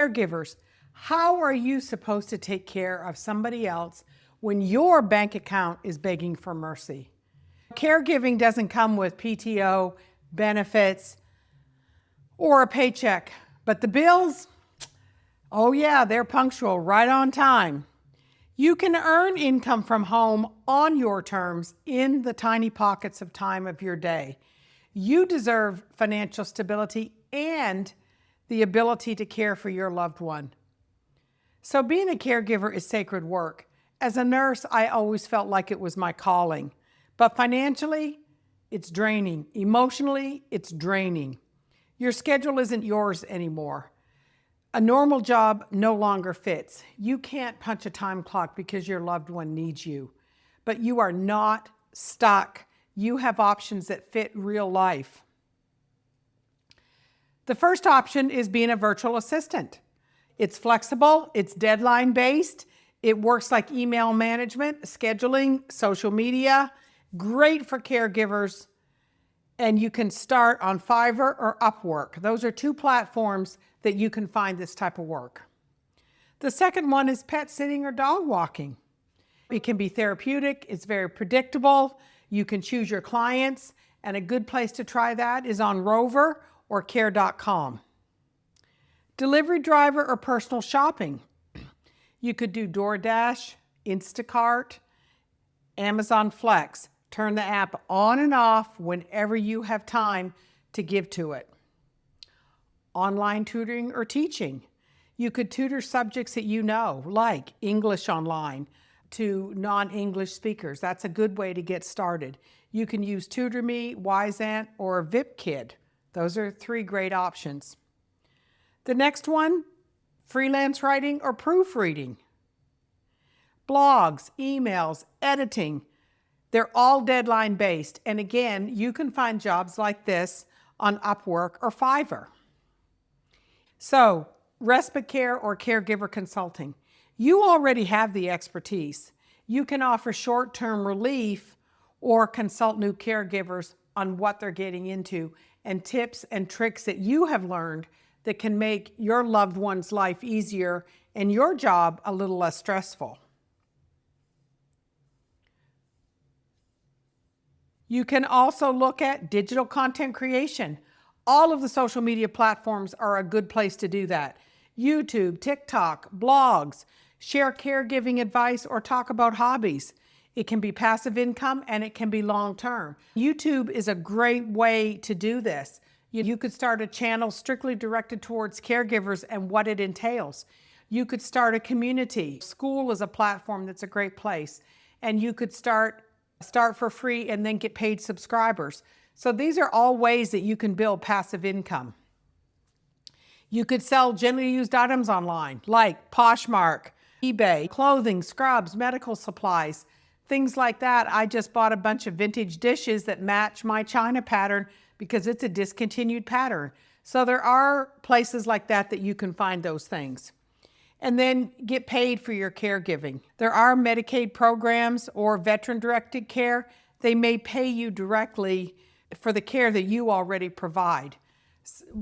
Caregivers, how are you supposed to take care of somebody else when your bank account is begging for mercy? Caregiving doesn't come with PTO, benefits, or a paycheck, but the bills, oh yeah, they're punctual, right on time. You can earn income from home on your terms in the tiny pockets of time of your day. You deserve financial stability and the ability to care for your loved one. So being a caregiver is sacred work. As a nurse, I always felt like it was my calling. But financially, it's draining. Emotionally, it's draining. Your schedule isn't yours anymore. A normal job no longer fits. You can't punch a time clock because your loved one needs you. But you are not stuck. You have options that fit real life. The first option is being a virtual assistant. It's flexible, it's deadline-based, it works like email management, scheduling, social media, great for caregivers, and you can start on Fiverr or Upwork. Those are two platforms that you can find this type of work. The second one is pet sitting or dog walking. It can be therapeutic, it's very predictable, you can choose your clients, and a good place to try that is on Rover or care.com. Delivery driver or personal shopping. You could do DoorDash, Instacart, Amazon Flex. Turn the app on and off whenever you have time to give to it. Online tutoring or teaching. You could tutor subjects that you know, like English online to non-English speakers. That's a good way to get started. You can use TutorMe, Wyzant, or VipKid. Those are three great options. The next one, freelance writing or proofreading. Blogs, emails, editing, they're all deadline based. And again, you can find jobs like this on Upwork or Fiverr. So, respite care or caregiver consulting. You already have the expertise. You can offer short-term relief or consult new caregivers on what they're getting into and tips and tricks that you have learned that can make your loved one's life easier and your job a little less stressful. You can also look at digital content creation. All of the social media platforms are a good place to do that. YouTube, TikTok, blogs, share caregiving advice, or talk about hobbies. It can be passive income and it can be long-term. YouTube is a great way to do this. You could start a channel strictly directed towards caregivers and what it entails. You could start a community. School is a platform that's a great place. And you could start for free and then get paid subscribers. So these are all ways that you can build passive income. You could sell generally used items online like Poshmark, eBay, clothing, scrubs, medical supplies, things like that. I just bought a bunch of vintage dishes that match my china pattern because it's a discontinued pattern. So there are places like that that you can find those things. And then get paid for your caregiving. There are Medicaid programs or veteran-directed care. They may pay you directly for the care that you already provide.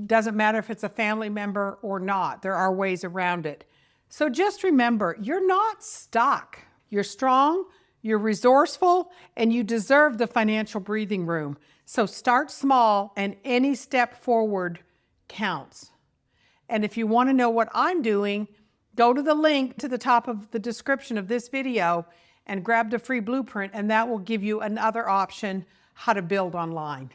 Doesn't matter if it's a family member or not. There are ways around it. So just remember, you're not stuck. You're strong, you're resourceful, and you deserve the financial breathing room. So start small, and any step forward counts. And if you want to know what I'm doing, go to the link to the top of the description of this video and grab the free blueprint, and that will give you another option how to build online.